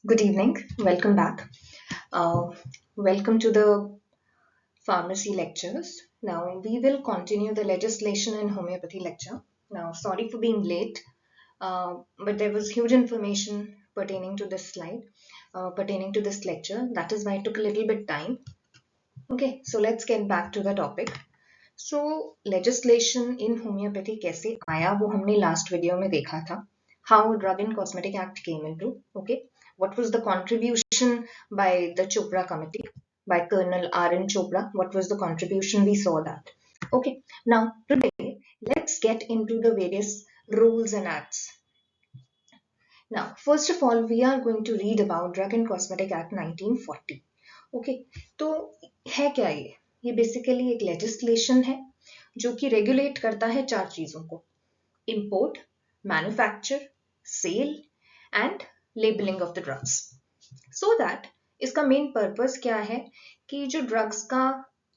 Good evening. Welcome back. Uh, Welcome to the pharmacy lectures. Now, we will continue the legislation and homeopathy lecture. Now, sorry for being late, but there was huge information pertaining to this slide, pertaining to this lecture. That is why it took a little bit time. Okay, so let's get back to the topic. So, legislation in homeopathy कैसे आया वो हमने last video में देखा था. How Drug and Cosmetic Act came into. Okay, what was the contribution by the Chopra Committee, by Colonel R.N. Chopra? What was the contribution? We saw that. Okay, now today let's get into the various rules and acts. Now, first of all, we are going to read about Drug and Cosmetic Act 1940. Okay, तो है क्या ये basically एक legislation है जो कि regulate करता है चार चीजों को: import, manufacture, sale and labelling of the drugs. So that इसका मेन पर्पस क्या है कि जो ड्रग्स का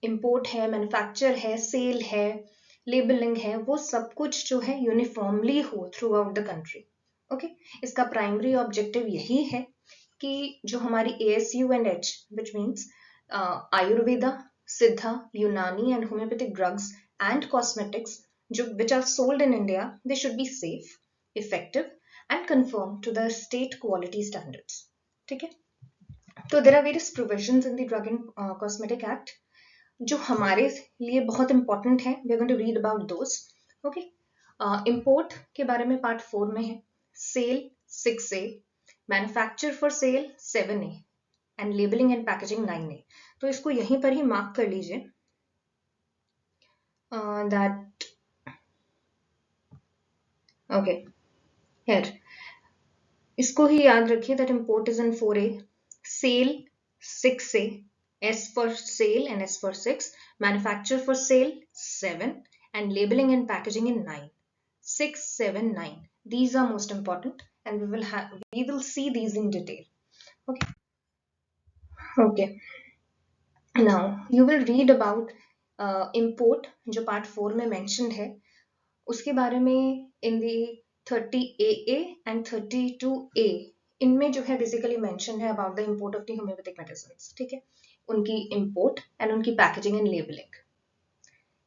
इंपोर्ट है, मैन्युफैक्चर है, सेल है, लेबलिंग है, वो सब कुछ जो है यूनिफॉर्मली हो through out the country. Okay, इसका प्राइमरी ऑब्जेक्टिव यही है कि जो हमारी ASU and H, which means Ayurveda, Siddha, Unani and homeopathic drugs and cosmetics, which are sold in India, they should be safe, effective and conform to the state quality standards. ठीक है? तो there are various provisions in the Drug and Cosmetic Act जो हमारे लिए बहुत important है. We are going to read about those. Okay? Import के बारे में part 4 में है, sale 6A, manufacture for sale 7A and labelling and packaging 9A. तो इसको यहीं पर ही मार्क कर लीजिए दैट ओके हियर इसको ही याद रखिए that import is in 4A, sale 6A, S for sale and S for 6, manufacture for sale 7 and labeling and packaging in 9. 6, 7, 9. These are most important and we will see these in detail. Okay. Now you will read about import जो part 4 में mentioned है उसके बारे में in the 30AA and 32A. इनमें जो है basically mentioned है about the import of the homeopathic medicines. ठीक है, उनकी import and उनकी packaging and labeling.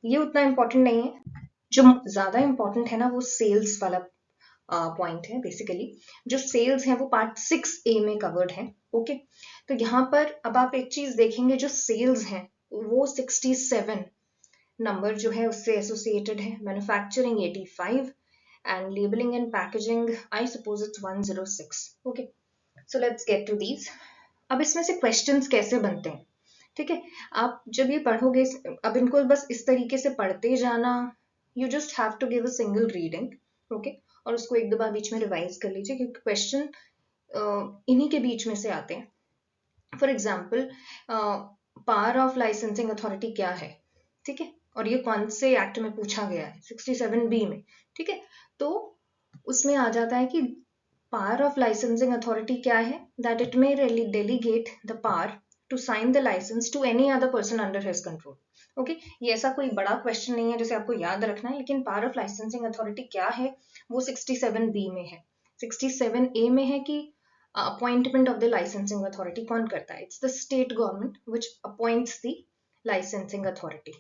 ये उतना important नहीं है. जो ज्यादा important है ना वो sales वाला पॉइंट है. बेसिकली जो सेल्स हैं वो पार्ट 6A में कवर्ड है. ओके, तो यहाँ पर अब आप एक चीज देखेंगे, जो सेल्स हैं वो 67 नंबर जो है उससे एसोसिएटेड है, manufacturing 85 and labelling and packaging I suppose it's 106. Okay, so let's get to these. अब इसमें से क्वेश्चंस कैसे बनते हैं? ठीक है, आप जब ये पढ़ोगे, अब इनको बस इस तरीके से पढ़ते जाना, you just have to give a single reading. Okay, और उसको एक दो बार बीच में रिवाइज कर लीजिए क्योंकि क्वेश्चन इन्हीं के बीच में से आते हैं. For example, power of licensing authority क्या है? ठीक है, और ये कौन से एक्ट में पूछा गया है? 67B में. ठीक है, तो उसमें आ जाता है कि पावर ऑफ लाइसेंसिंग अथॉरिटी क्या है? That it may delegate the power to sign the licence to any other person under his control. Okay, ये ऐसा कोई बड़ा क्वेश्चन नहीं है जैसे आपको याद रखना है, लेकिन पावर ऑफ लाइसेंसिंग अथॉरिटी क्या है वो 67B में है. 67A में है कि appointment of the licensing authority कौन करता है? It's the state government which appoints the licensing authority.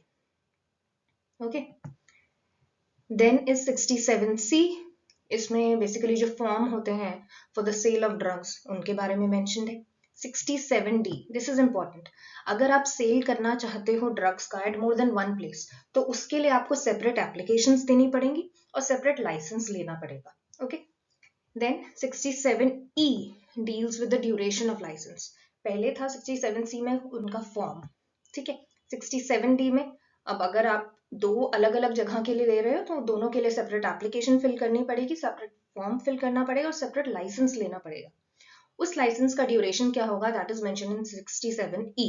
Okay, then is 67C. इसमें बेसिकली जो फॉर्म होते हैं for the sale of drugs उनके बारे में मेंशन्ड है. 67D, this is important. अगर आप सेल करना चाहते हो ड्रग्स का at more than one place, तो उसके लिए आपको सेपरेट एप्लीकेशंस देनी पड़ेंगी और सेपरेट लाइसेंस लेना पड़ेगा. Okay, then 67E deals with the duration of license. पहले था 67C में उनका फॉर्म. ठीक है, 67D में अब अगर आप दो अलग अलग जगह के लिए दे रहे हो तो दोनों के लिए सेपरेट एप्लीकेशन फिल करनी पड़ेगी, सेपरेट फॉर्म फिल करना पड़ेगा और सेपरेट लाइसेंस लेना पड़ेगा. उस लाइसेंस का ड्यूरेशन क्या होगा? That is mentioned in 67E.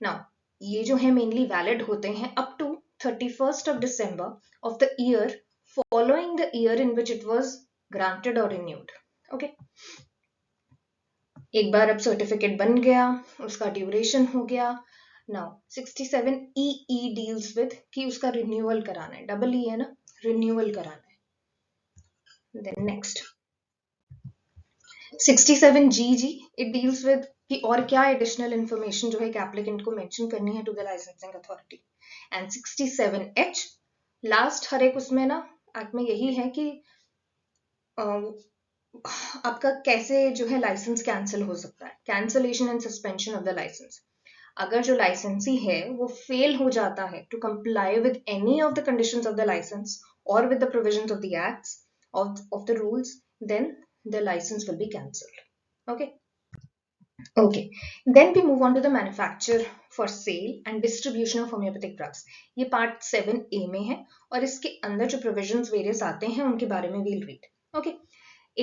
Now ये जो है मेनली वैलिड होते हैं up to 31st of December of the year following the year in which it was granted or renewed. Okay, एक बार अब सर्टिफिकेट बन गया, उसका ड्यूरेशन हो गया. नाउ 67EE डील्स विद कि उसका रिन्यूअल कराना है. डबल ई है ना, रिन्यूअल कराना है. Then next 67G it deals with कि और क्या एडिशनल इंफॉर्मेशन जो है कि एप्लीकेंट को मेंशन करनी है to the licensing authority. And 67H last हर एक उसमें ना एक्ट में यही है कि आपका कैसे जो है लाइसेंस कैंसिल हो सकता है. Cancellation and suspension of the licence. अगर जो लाइसेंसी है वो फेल हो जाता है to comply with any of the conditions of the licence और with the provisions of the acts of the rules, then the license will be cancelled. Okay, then we move on to the manufacture for sale and distribution of homeopathic drugs. ये part 7A में है और इसके अंदर जो provisions various आते हैं उनके बारे में we'll read. Okay,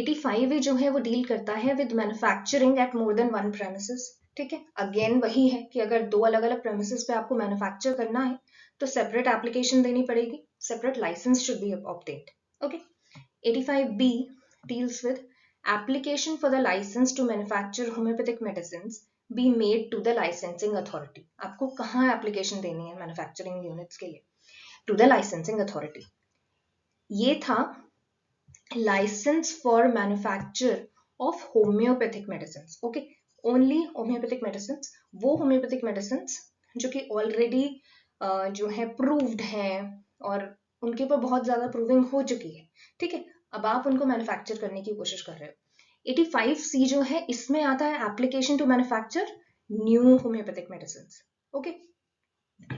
85A जो है वो डील करता है with manufacturing at more than one premises. ठीक है, अगेन वही है कि अगर दो अलग अलग प्रेमिसेस पे आपको मैन्युफैक्चर करना है तो सेपरेट एप्लीकेशन देनी पड़ेगी, separate license should be obtained. Okay, 85B deals with application for the license to manufacture homeopathic medicines be made to the licensing authority. आपको कहाँ एप्लीकेशन देनी है मैन्युफैक्चरिंग यूनिट्स के लिए? To the licensing authority. ये था license for manufacture of homeopathic medicines. Okay, only homeopathic medicines. वो homeopathic medicines जो कि already जो है proved हैं और उनके ऊपर बहुत ज्यादा प्रूविंग हो चुकी है. ठीक है, अब आप उनको मैन्युफैक्चर करने की कोशिश कर रहे हो. 85C जो है इसमें आता है application to manufacture new homeopathic medicine. Okay,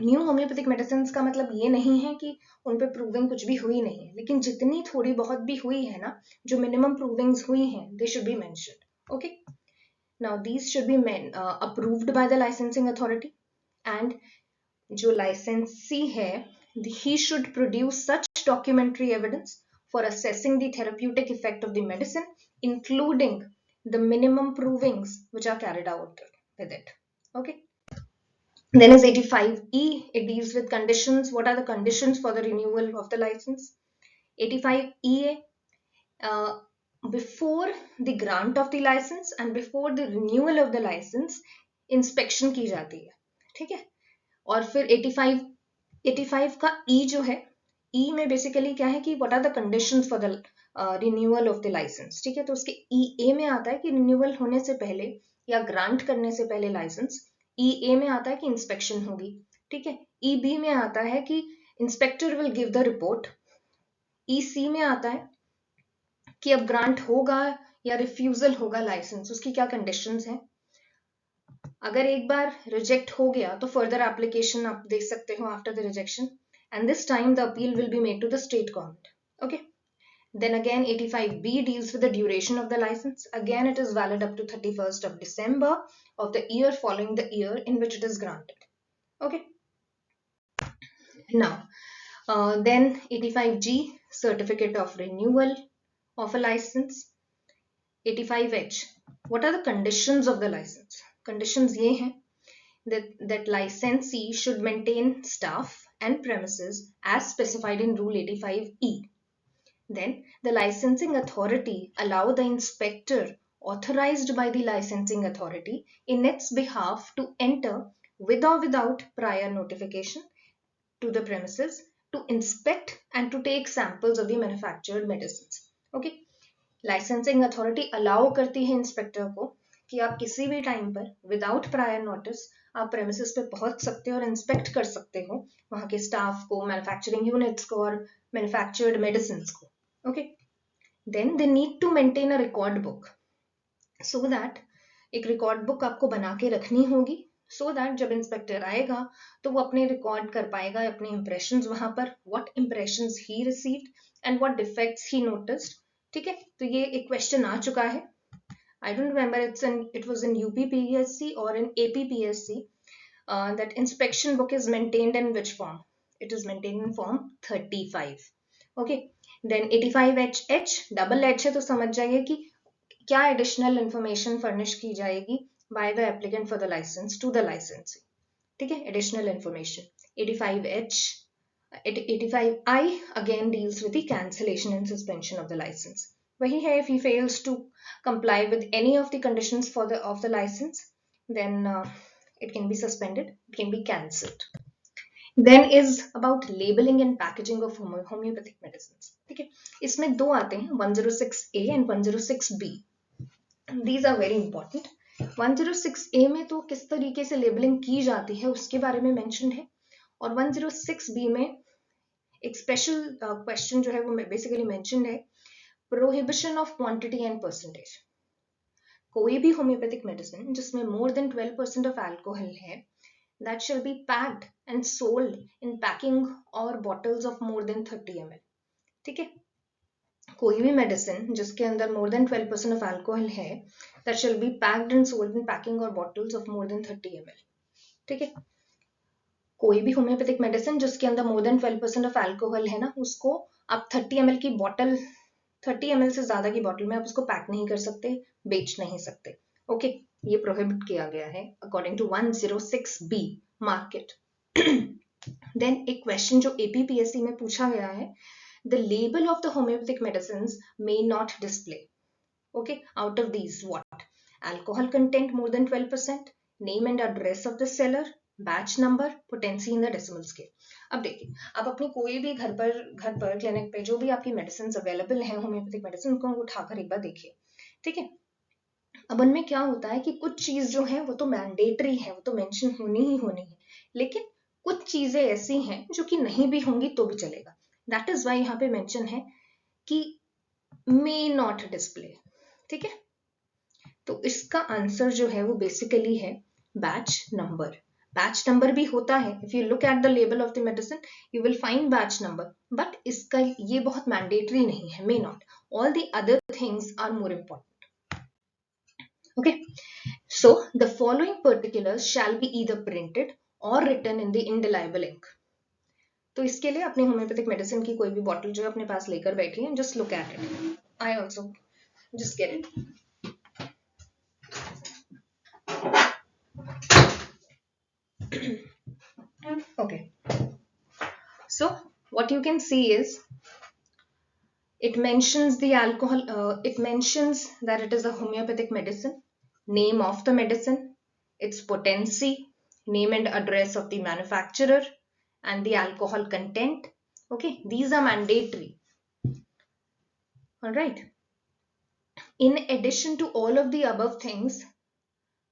new homeopathic medicine का मतलब ये नहीं है कि उन पे प्रूविंग कुछ भी हुई नहीं है, लेकिन जितनी थोड़ी बहुत भी हुई है ना, जो मिनिमम प्रूविंग्स हुई हैं, they should be mentioned. Okay, now these should be approved by the licensing authority and जो लाइसेंसी है he should produce such documentary evidence for assessing the therapeutic effect of the medicine, including the minimum provings which are carried out with it. Okay. Then is 85E. It deals with conditions. What are the conditions for the renewal of the license? 85EA. Before the grant of the license and before the renewal of the license, inspection की जाती है. ठीक है, और फिर 85 का E जो है, E में बेसिकली क्या है कि what are the conditions for the renewal of the license. ठीक है, तो उसके EA में आता है कि रिन्यूअल होने से पहले या ग्रांट करने से पहले लाइसेंस. EA में आता है कि इंस्पेक्शन होगी. ठीक है, EB में आता है कि inspector will give the report. EC में आता है कि अब ग्रांट होगा या रिफ्यूजल होगा लाइसेंस, उसकी क्या कंडीशंस हैं. अगर एक बार रिजेक्ट हो गया तो फर्दर एप्लीकेशन आप दे सकते हो after the rejection, and this time the appeal will be made to the state government. Okay, then again 85B deals with the duration of the license. Again it is valid up to 31st of December of the year following the year in which it is granted. Okay, now then 85G, certificate of renewal of a license. 85H, what are the conditions of the license? Conditions ये हैं that licensee should maintain staff and premises as specified in Rule 85E. Then the licensing authority allow the inspector authorized by the licensing authority in its behalf to enter with or without prior notification to the premises to inspect and to take samples of the manufactured medicines. Okay, licensing authority allow करती है inspector को कि आप किसी भी time पर without prior notice आप premises पे पहुंच सकते हो और इंस्पेक्ट कर सकते हो वहां के स्टाफ को, मैन्युफैक्चरिंग यूनिट्स को और मैन्युफैक्चर्ड मेडिसिन को. Okay, then they need to maintain a record book so that एक रिकॉर्ड बुक आपको बना के रखनी होगी सो दैट जब इंस्पेक्टर आएगा तो वो अपने रिकॉर्ड कर पाएगा अपने इंप्रेशंस वहां पर, what impressions he received and what defects he noticed. ठीक है, तो ये एक क्वेश्चन आ चुका है. I don't remember it was in UPPSC or in APPSC. That inspection book is maintained in which form? It is maintained in form 35. Okay, then 85HH double H है तो समझ जाइए कि क्या additional information furnish की जाएगी by the applicant for the license to the licensee. ठीक है, additional information. 85H 85I again deals with the cancellation and suspension of the license. वही है, if he fails to comply with any of the conditions of the license, then it can be suspended, it can be cancelled. Then is about labeling and packaging of homeopathic medicines. ठीक है, इसमें दो आते हैं 106A and 106B. These are very important. 106A में तो किस तरीके से लेबलिंग की जाती है उसके बारे में मेंशन है, और 106B में एक स्पेशल क्वेश्चन जो है वो बेसिकली मेंशन है, prohibition of quantity and percentage. कोई भी होम्योपैथिक मेडिसिन जिसमें मोर देन 12% ऑफ अल्कोहल है, that shall be packed and sold in packing or bottles of more than 30 ml। ठीक है, कोई भी मेडिसिन जिसके अंदर more than 12% of alcohol है, that shall be packed and sold in packing or bottles of more than 30 ml। ठीक है, कोई भी होम्योपैथिक मेडिसिन जिसके अंदर more than 12% of alcohol है ना, उसको आप 30 ml की बॉटल, 30 ml से ज्यादा की बॉटल में आप उसको पैक नहीं कर सकते, बेच नहीं सकते। ओके, ये प्रोहिबिट किया गया है अकॉर्डिंग टू 106B मार्केट। देन एक क्वेश्चन जो एपीपीएससी में पूछा गया है, the label of the homeopathic medicines may not display, okay, out of these what? Alcohol content more than 12%, name and address of the seller, batch number, potency in the decimal scale. अब देखिए, आप अपनी कोई भी घर पर clinic पे जो भी आपकी मेडिसिन अवेलेबल है होम्योपैथिक मेडिसिन, उनको उठाकर एक बार देखिए। ठीक है, अब उनमें क्या होता है कि कुछ चीज जो है वो तो मैंडेटरी है, वो तो मेंशन होनी ही होनी है, लेकिन कुछ चीजें ऐसी हैं जो कि नहीं भी होंगी तो भी चलेगा। दैट इज वाई यहाँ पे मेंशन है कि मे नॉट डिस्प्ले। ठीक है, तो इसका आंसर जो है वो बेसिकली है बैच नंबर। बैच नंबर भी होता है, if you look at the label of the medicine you will find batch number, but इसका ये बहुत मैंडेटरी नहीं है, may not. All the other things are more important. Okay, so the following particulars shall be either printed or written in the indelible ink। तो इसके लिए अपने homeopathic medicine की कोई भी बॉटल जो है अपने पास लेकर बैठिए, just look at it. I also just get it. Okay, so what you can see is it mentions the alcohol, it mentions that it is a homeopathic medicine, name of the medicine, its potency, name and address of the manufacturer, and the alcohol content. Okay, these are mandatory. All right, in addition to all of the above things,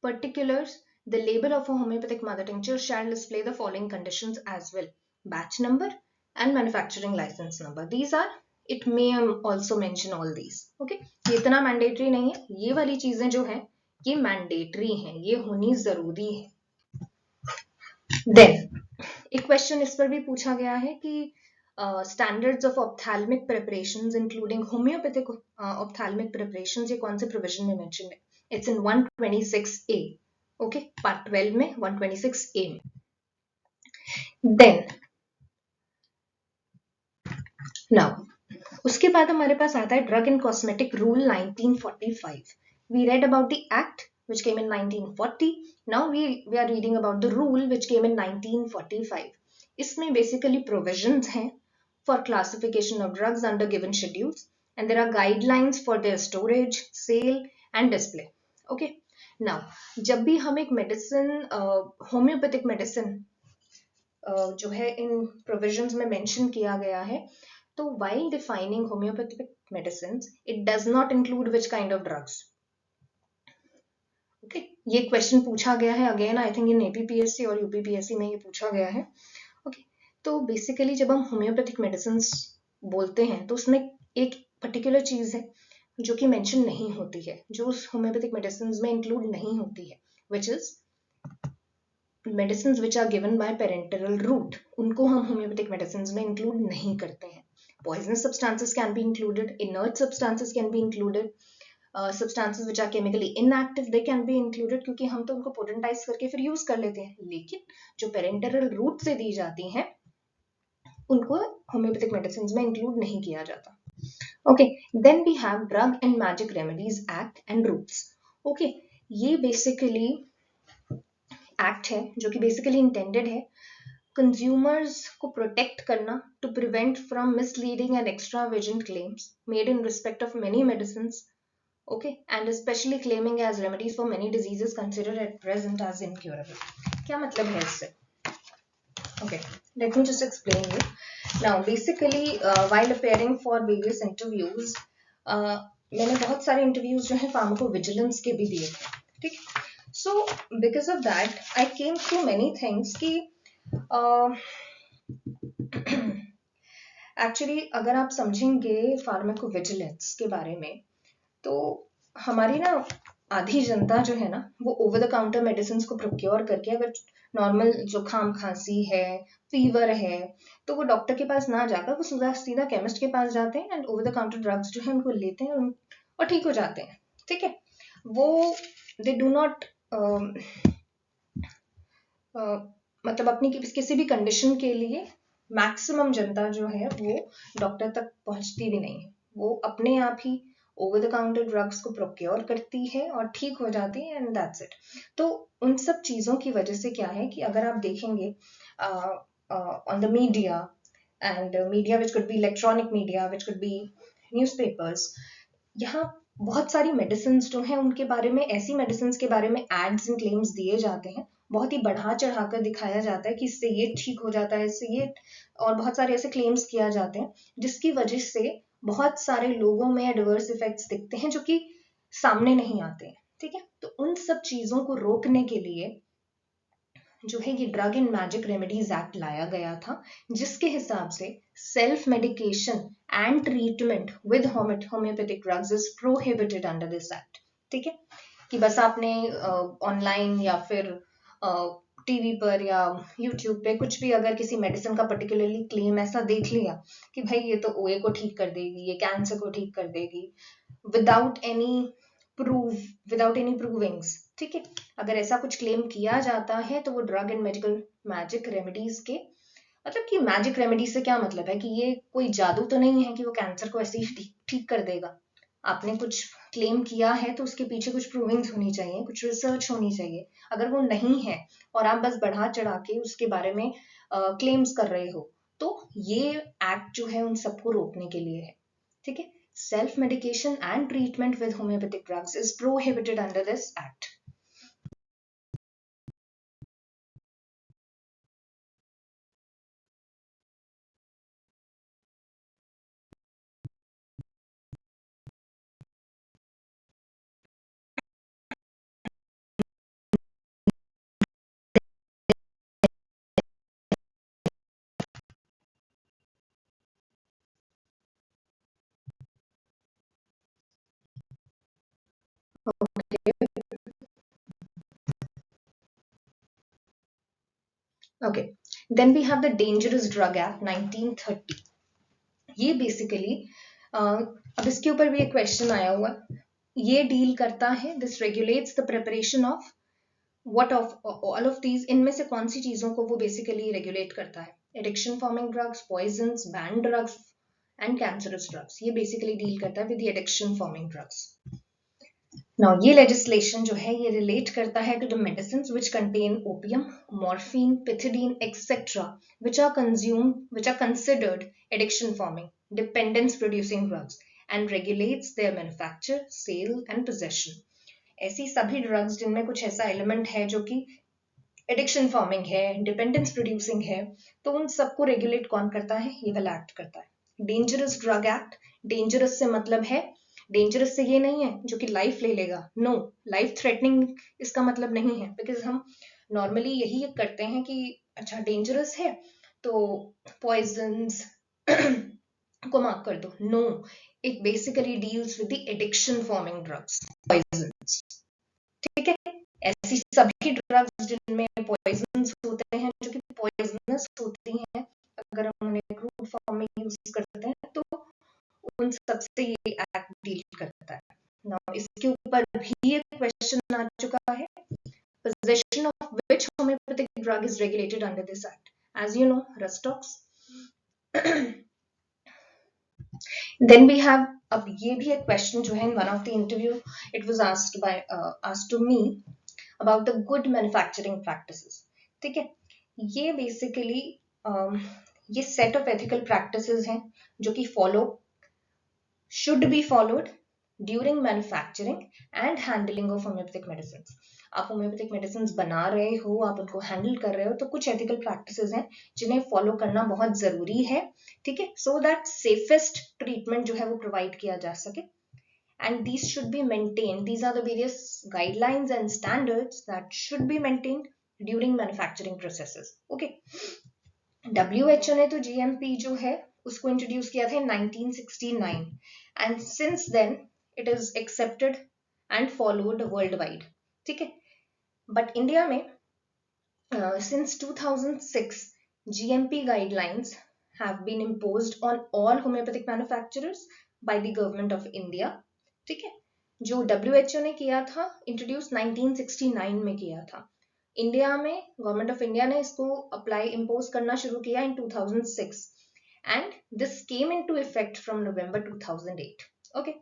particulars, the label of a homeopathic mother tincture shall display the following conditions as well: batch number and manufacturing license number. These are, it may also mention all these। okay, ये इतना mandatory नहीं है, ये वाली चीजें जो है ये मैंडेटरी हैं, ये होनी जरूरी है। देन एक क्वेश्चन इस पर भी पूछा गया है कि standards of ophthalmic preparations including homeopathic ophthalmic preparations, ये कौन से प्रोविजन में मेंशन है? It's in 126A। Okay, part 12 में 126A में। देन नाउ उसके बाद हमारे पास आता है drug and cosmetic rule 1945। We read about the act which came in 1940। now we are reading about the rule which came in 1945। इसमें basically provisions हैं for classification of drugs under given schedules, and there are guidelines for their storage, sale and display। okay, now जब भी हम एक medicine, homeopathic medicine जो है इन provisions में mention किया गया है, तो while defining homeopathic medicines it does not include which kind of drugs। Okay, ये क्वेश्चन पूछा गया है again, I think in APPSC और यूपीपीएससी में ये पूछा गया है। ओके, तो बेसिकली जब हम होम्योपैथिक मेडिसिन बोलते हैं तो उसमें एक पर्टिकुलर चीज है जो कि मेंशन नहीं होती है, जो उस होम्योपैथिक मेडिसिन में इंक्लूड नहीं होती है, which is medicine which are given by parental route, उनको हम होम्योपैथिक मेडिसिन में इंक्लूड नहीं करते हैं। Poisonous substances can be included, inert substances can be included, substances which are chemically inactive they can be included, क्योंकि हम तो उनको पोटेंटाइज करके फिर यूज कर लेते हैं, लेकिन जो पेरेंटल रूट से दी जाती हैं उनको होम्योपैथिक मेडिसिन में इंक्लूड नहीं किया जाता। Okay, then we have drug and magic remedies act and rules. Okay, ये बेसिकली एक्ट है जो कि बेसिकली इंटेंडेड है कंज्यूमर्स को प्रोटेक्ट करना, to prevent from misleading and extravagant claims made in respect of many medicines. okay, and especially claiming as remedies for many diseases considered at present as incurable। क्या मतलब है इससे? okay, let me just explain you। now basically while appearing for various interviews, मैंने बहुत सारे interviews जो है pharmacovigilance के भी दिए थे, ठीक। So because of that I came through many things कि एक्चुअली अगर आप समझेंगे फार्माकोविजिलेंस के बारे में, तो हमारी ना आधी जनता जो है ना वो ओवर द काउंटर मेडिसिन को प्रोक्योर करके, अगर नॉर्मल जुकाम खांसी है, फीवर है, तो वो डॉक्टर के पास ना जाकर वो सीधा सीधा केमिस्ट के पास जाते हैं and over the counter drugs जो है उनको लेते हैं और ठीक हो जाते हैं, ठीक है। वो दे डू नॉट मतलब अपनी किसी भी कंडीशन के लिए मैक्सिमम जनता जो है वो डॉक्टर तक पहुंचती भी नहीं है, वो अपने आप ही ओवर द काउंटर ड्रग्स को प्रोक्योर करती है और ठीक हो जाती है एंड दैट्स इट। तो उन सब चीजों की वजह से क्या है कि अगर आप देखेंगे on the media and media which could be electronic media, which could be newspapers, यहाँ बहुत सारी मेडिसिन जो हैं उनके बारे में, ऐसी मेडिसिन के बारे में एड्स एंड क्लेम्स दिए जाते हैं, बहुत ही बढ़ा चढ़ाकर दिखाया जाता है कि इससे ये ठीक हो जाता है, इससे ये, और बहुत सारे ऐसे क्लेम्स किया जाते हैं जिसकी वजह से बहुत सारे लोगों में एडवर्स इफेक्ट्स दिखते हैं जो कि सामने नहीं आते हैं, ठीक है। तो उन सब चीजों को रोकने के लिए जो है ये drug and magic remedies act लाया गया था, जिसके हिसाब से self medication and treatment with homeopathic drugs is prohibited under this act, ठीक है। कि बस आपने ऑनलाइन या फिर टीवी पर या यूट्यूब पे कुछ भी अगर किसी मेडिसिन का पर्टिकुलरली क्लेम ऐसा देख लिया कि भाई ये तो ओए को ठीक कर देगी, ये कैंसर को ठीक कर देगी, without any prove, without any provings, ठीक है। अगर ऐसा कुछ क्लेम किया जाता है तो वो drug and medical magic remedies के, मतलब कि मैजिक रेमेडी से क्या मतलब है कि ये कोई जादू तो नहीं है कि वो कैंसर को ऐसे ही ठीक कर देगा। आपने कुछ क्लेम किया है तो उसके पीछे कुछ प्रूविंग्स होनी चाहिए, कुछ रिसर्च होनी चाहिए। अगर वो नहीं है और आप बस बढ़ा चढ़ा के उसके बारे में क्लेम्स कर रहे हो, तो ये एक्ट जो है उन सबको रोकने के लिए है, ठीक है। Self medication and treatment with homeopathic drugs is prohibited under this act. Okay, then we have the dangerous drug act 1930। ये बेसिकली अब इसके ऊपर भी एक क्वेश्चन आया हुआ, ये डील करता है, this regulates the preparation of what of all of these, इनमें से कौन सी चीजों को वो बेसिकली रेगुलेट करता है? Addiction forming drugs, poisons, banned drugs and cancerous drugs, ये बेसिकली डील करता है with the addiction forming drugs. Now ये लेजिस्लेशन जो है ये रिलेट करता है to the medicines which contain opium, morphine, pethidine etcetera which are consumed, which are considered addiction forming, dependence producing drugs and regulates their manufacture, sale and possession। ऐसी सभी drugs जिनमें कुछ ऐसा एलिमेंट है जो कि एडिक्शन फॉर्मिंग है, dependence producing है, तो उन सबको रेगुलेट कौन करता है? ये वाला एक्ट करता है, डेंजरस ड्रग एक्ट। डेंजरस से मतलब है, डेंजरस से ये नहीं है जो कि लाइफ ले लेगा, नो, लाइफ थ्रेटनिंग इसका मतलब नहीं है, बिकॉज हम नॉर्मली यही करते हैं कि अच्छा डेंजरस है तो पॉइजन्स को मार्क कर दो, no, it basically deals with the addiction forming drugs, poisons, ठीक है। ऐसी सभी ड्रग्स जिनमें पॉइजन्स होते हैं, जो कि पॉइजनस होती हैं, अगर हम उन्हें क्रूड फॉर्म में यूज करते हैं तो उन सबसे ये एक्ट डील करता है। नाउ इसके ऊपर भी एक क्वेश्चन आ चुका है, possession of which homeopathic drug is regulated under this act? As you know, Rustox। Then we have, अब ये भी एक क्वेश्चन जो है, in one of the interview it was asked to me about the good manufacturing practices, ठीक है। ये basically ये सेट ऑफ एथिकल प्रैक्टिसेस हैं जो कि should be followed during manufacturing and handling of homeopathic medicines। आप होम्योपैथिक मेडिसिन बना रहे हो, आप उनको हैंडल कर रहे हो, तो कुछ एथिकल प्रैक्टिसेस हैं जिन्हें फॉलो करना बहुत जरूरी है, ठीक है, सो दैट सेफेस्ट ट्रीटमेंट जो है वो प्रोवाइड किया जा सके and these should be maintained. These are the various guidelines and standards that should be maintained during manufacturing processes. Okay. WHO ने तो GMP जो है उसको इंट्रोड्यूस किया था 1969 and since then it is accepted and followed worldwide. ठीक है. But India में since 2006 GMP guidelines have been imposed on all homeopathic manufacturers by the government of India. ठीक है. जो WHO ने किया था इंट्रोड्यूस 1969 में किया था. इंडिया में गवर्नमेंट ऑफ इंडिया ने इसको अप्लाई इम्पोज करना शुरू किया इन 2006 and this came into effect from November 2008. Okay.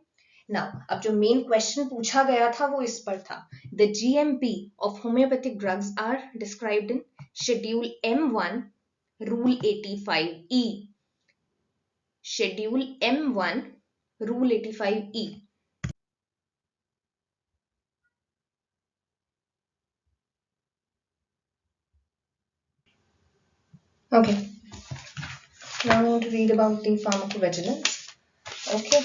Now अब जो मेन क्वेश्चन पूछा गया था वो इस पर था. The GMP of homeopathic drugs are described in schedule M1 rule 85E. Schedule M1 rule 85E. Okay. Now I'm going to read about the pharmacovigilance. Okay.